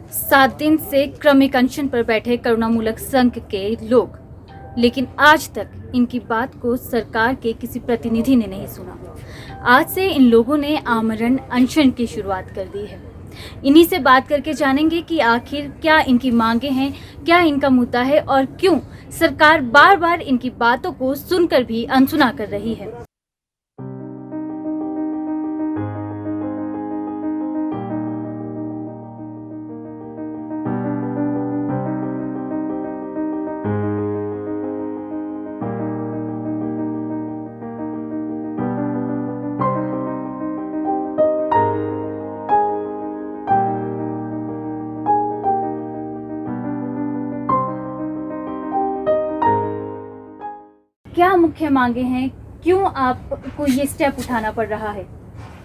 7 दिन से क्रमिक अनशन पर बैठे करुणामूलक संघ के लोग, लेकिन आज तक इनकी बात को सरकार के किसी प्रतिनिधि ने नहीं सुना। आज से इन लोगों ने आमरण अनशन की शुरुआत कर दी है। इन्हीं से बात करके जानेंगे कि आखिर क्या इनकी मांगे हैं, क्या इनका मुद्दा है और क्यों सरकार बार बार इनकी बातों को सुनकर भी अनसुना कर रही है। क्या मुख्य मांगे हैं, क्यों आपको ये स्टेप उठाना पड़ रहा है?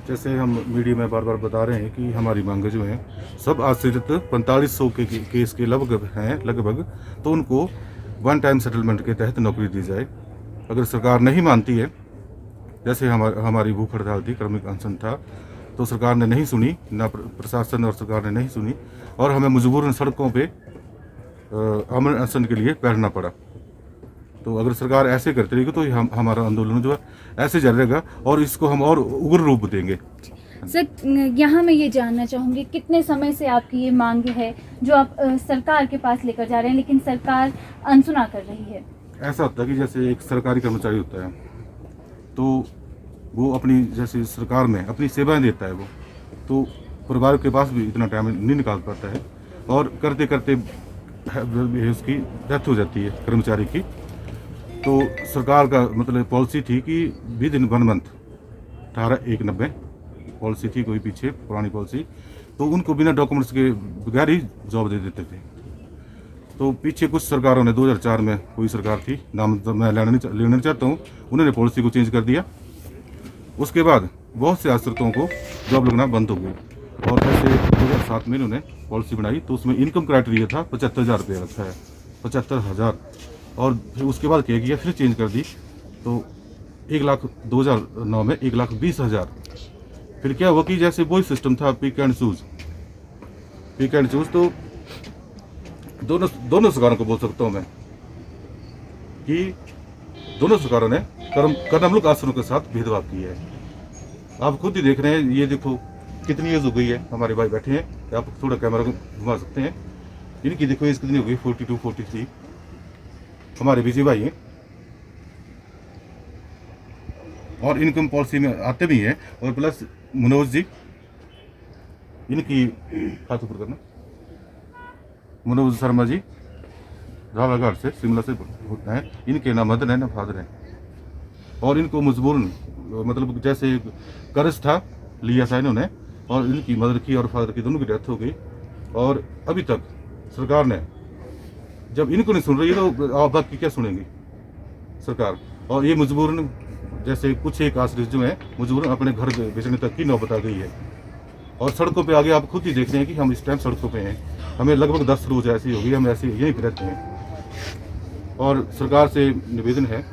जैसे हम मीडिया में बार बार बता रहे हैं कि हमारी मांगे जो हैं सब आश्रित 4500 के केस के लगभग, तो उनको वन टाइम सेटलमेंट के तहत नौकरी दी जाए। अगर सरकार नहीं मानती है, जैसे हमारी भूख हड़ताल थी, क्रमिक अनशन था, तो सरकार ने नहीं सुनी, ना प्रशासन और सरकार ने नहीं सुनी और हमें मजबूरन सड़कों पे आमरण अनशन के लिए बैठना पड़ा। तो अगर सरकार ऐसे करती रहेगी तो हमारा आंदोलन जो है ऐसे जारी रहेगा और इसको हम और उग्र रूप देंगे। सर, यहाँ मैं ये जानना चाहूँगी, कितने समय से आपकी ये मांग है जो आप सरकार के पास लेकर जा रहे हैं, लेकिन सरकार अनसुना कर रही है? ऐसा होता है कि जैसे एक सरकारी कर्मचारी होता है तो वो अपनी जैसे सरकार में अपनी सेवाएं देता है, वो तो परिवार के पास भी इतना टाइम नहीं निकाल पाता है और करते करते उसकी डेथ हो जाती है कर्मचारी की। तो सरकार का मतलब पॉलिसी थी कि विद इन 1 मंथ 18/1/90 पॉलिसी थी, कोई पीछे पुरानी पॉलिसी, तो उनको बिना डॉक्यूमेंट्स के बगैर ही जॉब दे देते थे। तो पीछे कुछ सरकारों ने 2004 में कोई सरकार थी, नाम तो मैं लेना नहीं चाहता हूँ, उन्होंने पॉलिसी को चेंज कर दिया। उसके बाद बहुत से आश्रितों को जॉब लगना बंद हो गई और ऐसे 2007 में इन्होंने पॉलिसी बनाई, तो उसमें इनकम क्राइटेरिया था 75,000 रुपये रखा है, 75,000, और फिर उसके बाद क्या किया, फिर चेंज कर दी, तो 2009 में 1,20,000। फिर क्या हुआ कि जैसे वही सिस्टम था पिक एंड चूज, तो दोनों सरकारों को बोल सकता हूँ मैं कि दोनों सरकारों ने कर्ममुलक आश्रमों के साथ भेदभाव किया है। आप खुद ही देख रहे हैं, ये देखो कितनी एज हो गई है, हमारे भाई बैठे हैं, आप थोड़ा कैमरा घुमा सकते हैं, इनकी देखो एज कितनी हो गई, 42, 43, हमारे विजय भाई हैं और इनकम पॉलिसी में आते भी हैं, और प्लस मनोज जी, इनकी हाथ ऊपर करना, मनोज शर्मा जी रावलाघाट से, शिमला से होते हैं, इनके ना मदर है ना फादर है, और इनको मजबूरन मतलब जैसे कर्ज था लिया था इन्होंने, और इनकी मदर की और फादर की दोनों की डेथ हो गई, और अभी तक सरकार ने जब इनको नहीं सुन रही है तो आप बाकी क्या सुनेंगी सरकार। और ये मजबूरन जैसे कुछ एक आश्रित जो है मजबूरन अपने घर बेचने तक की नौबत आ गई है, और सड़कों पे आगे आप खुद ही देख रहे हैं कि हम इस टाइम सड़कों पे हैं, हमें लगभग 10 रोज ऐसी हो गई, हम ऐसे यहीं पे रहते हैं। और सरकार से निवेदन है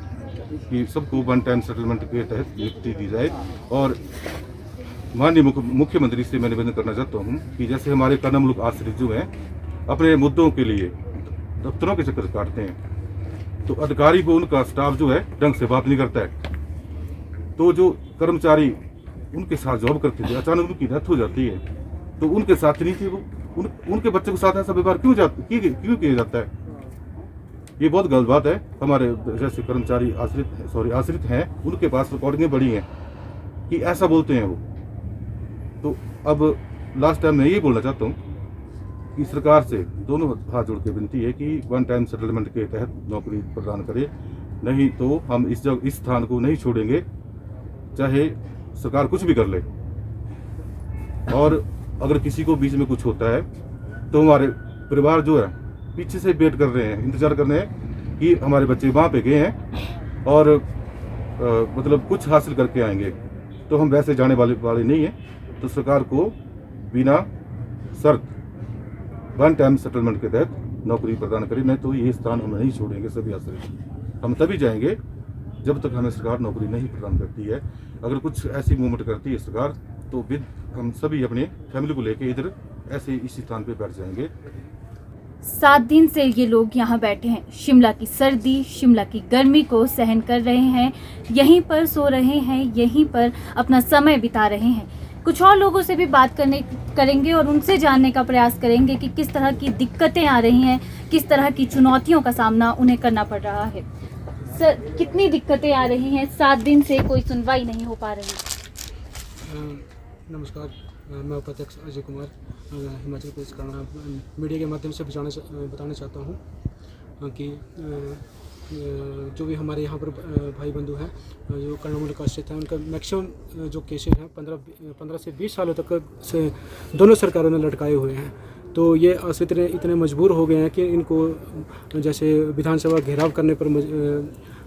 कि सबको वन टाइम सेटलमेंट के तहत नियुक्ति दी जाए, और माननीय मुख्यमंत्री से मैं निवेदन करना चाहता हूँ कि जैसे हमारे कर्ममुलक आश्रित जो हैं अपने मुद्दों के लिए दफ्तरों के चक्कर काटते हैं, तो अधिकारी को उनका स्टाफ जो है ढंग से बात नहीं करता है, तो जो कर्मचारी उनके साथ जॉब करते थे अचानक उनकी डेथ हो जाती है, तो उनके साथ नहीं थे वो, उनके बच्चे के साथ ऐसा व्यवहार क्यों किया जाता है? ये बहुत गलत बात है। हमारे जैसे कर्मचारी आश्रित हैं, उनके पास रिकॉर्डिंगें बड़ी हैं कि ऐसा बोलते हैं वो। तो अब लास्ट टाइम मैं ये बोलना चाहता हूँ कि सरकार से दोनों हाथ जोड़ के विनती है कि वन टाइम सेटलमेंट के तहत नौकरी प्रदान करे, नहीं तो हम इस स्थान को नहीं छोड़ेंगे, चाहे सरकार कुछ भी कर ले। और अगर किसी को बीच में कुछ होता है तो हमारे परिवार जो है पीछे से वेट कर रहे हैं, इंतजार कर रहे हैं कि हमारे बच्चे वहाँ पे गए हैं और मतलब कुछ हासिल करके आएंगे, तो हम वैसे जाने वाले नहीं हैं। तो सरकार को बिना शर्त वन टाइम सेटलमेंट के तहत नौकरी प्रदान करें, नहीं तो ये स्थान हम नहीं छोड़ेंगे। सभी आश्रित हम तभी जाएंगे जब तक हमें सरकार नौकरी नहीं प्रदान करती है। अगर कुछ ऐसी मूवमेंट करती है सरकार, तो विद हम सभी अपने फैमिली को लेके इधर ऐसे इसी स्थान पे बैठ जाएंगे। 7 दिन से ये लोग यहाँ बैठे हैं। शिमला की सर्दी, शिमला की गर्मी को सहन कर रहे हैं, यहीं पर सो रहे हैं, यहीं पर अपना समय बिता रहे हैं। कुछ और लोगों से भी बात करेंगे और उनसे जानने का प्रयास करेंगे कि किस तरह की दिक्कतें आ रही हैं, किस तरह की चुनौतियों का सामना उन्हें करना पड़ रहा है। सर, कितनी दिक्कतें आ रही हैं? 7 दिन से कोई सुनवाई नहीं हो पा रही। नमस्कार, मैं उपाध्यक्ष अजय कुमार हिमाचल प्रदेश का मीडिया के माध्यम से बताना चाहता हूँ कि जो भी हमारे यहाँ पर भाई बंधु हैं जो कर्णामूल का आश्रित हैं, उनका मैक्सिमम जो केसेस हैं 15 से 20 सालों तक से दोनों सरकारों ने लटकाए हुए हैं। तो ये आश्रित इतने मजबूर हो गए हैं कि इनको जैसे विधानसभा घेराव करने पर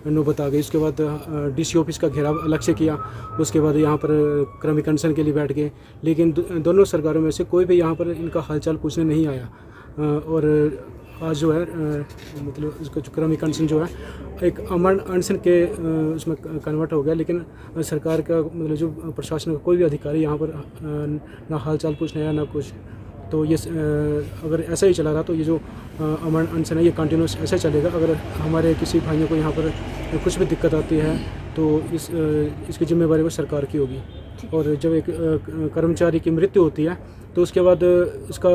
नौबत आ गई। उसके बाद डीसी ऑफिस का घेराव अलग से किया, उसके बाद यहाँ पर क्रमिक अनशन के लिए बैठ गए, लेकिन दोनों सरकारों में से कोई भी यहाँ पर इनका हालचाल पूछने नहीं आया। और आज जो है मतलब इसका जो क्रमिक अनशन जो है एक अमन अनशन के उसमें कन्वर्ट हो गया, लेकिन सरकार का मतलब जो प्रशासन का कोई भी अधिकारी यहाँ पर ना हालचाल पूछने आया ना कुछ। तो ये अगर ऐसा ही चला रहा तो ये जो अमन अनशन है ये कंटिन्यूस ऐसे चलेगा। अगर हमारे किसी भाइयों को यहाँ पर कुछ भी दिक्कत आती है तो इसकी जिम्मेवारी वो सरकार की होगी। और जब एक कर्मचारी की मृत्यु होती है तो उसके बाद इसका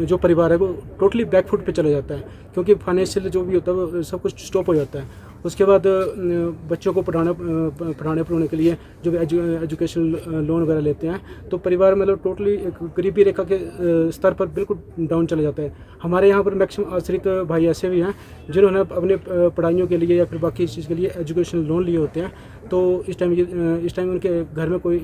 जो परिवार है वो टोटली बैकफुट पे चला जाता है, क्योंकि फाइनेंशियल जो भी होता है वो सब कुछ स्टॉप हो जाता है। उसके बाद बच्चों को पढ़ाने के लिए जो भी एजुकेशन लोन वगैरह लेते हैं तो परिवार मतलब टोटली गरीबी रेखा के स्तर पर बिल्कुल डाउन चला जाता है। हमारे यहाँ पर मैक्सिमम आश्रित भाई ऐसे भी हैं जिन्होंने अपने पढ़ाइयों के लिए या फिर बाकी चीज़ के लिए एजुकेशन लोन लिए होते हैं। तो इस टाइम उनके घर में कोई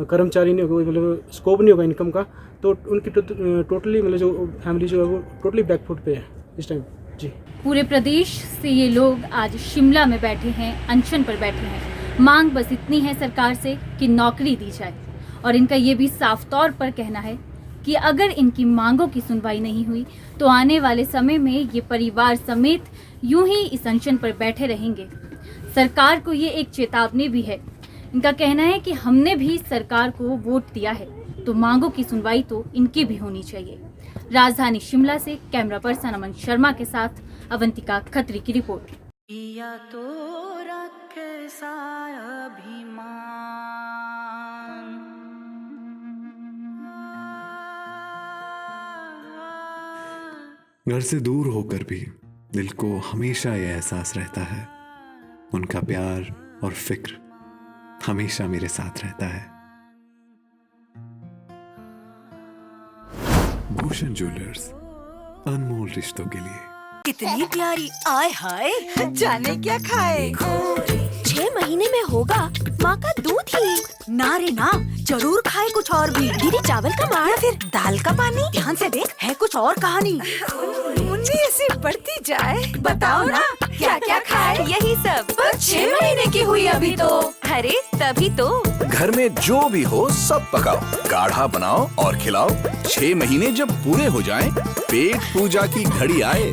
कर्मचारी नहीं होगा, मतलब स्कोप नहीं होगा इनकम का, तो उनकी टोटली मतलब जो फैमिली जो है वो टोटली बैकफुट पे है इस टाइम। जी, पूरे प्रदेश से ये लोग आज शिमला में बैठे हैं, अनशन पर बैठे हैं। मांग बस इतनी है सरकार से कि नौकरी दी जाए, और इनका ये भी साफ तौर पर कहना है कि अगर इनकी मांगों की सुनवाई नहीं हुई तो आने वाले समय में ये परिवार समेत यूं ही इस अनशन पर बैठे रहेंगे। सरकार को ये एक चेतावनी भी है। इनका कहना है कि हमने भी सरकार को वोट दिया है तो मांगों की सुनवाई तो इनकी भी होनी चाहिए। राजधानी शिमला से कैमरा पर्सन अमन शर्मा के साथ अवंतिका खत्री की रिपोर्ट। या तो रखे सारा अभिमान, घर से दूर होकर भी दिल को हमेशा यह एहसास रहता है, उनका प्यार और फिक्र हमेशा मेरे साथ रहता है। भूषण ज्वेलर्स, अनमोल रिश्तों के लिए। कितनी प्यारी, आय हाय जाने क्या खाए। 6 महीने में होगा माँ का दूध ही। ना रे ना, जरूर खाए कुछ और भी। दीदी चावल का मार, फिर दाल का पानी। ध्यान से देख, है कुछ और कहानी। मुन्नी ऐसी बढ़ती जाए, बताओ ना क्या क्या खाए। यही सब। पर 6 महीने की हुई अभी तो। अरे तभी तो। घर में जो भी हो सब पकाओ, गाढ़ा बनाओ और खिलाओ। 6 महीने जब पूरे हो जाएं, पेट पूजा की घड़ी आए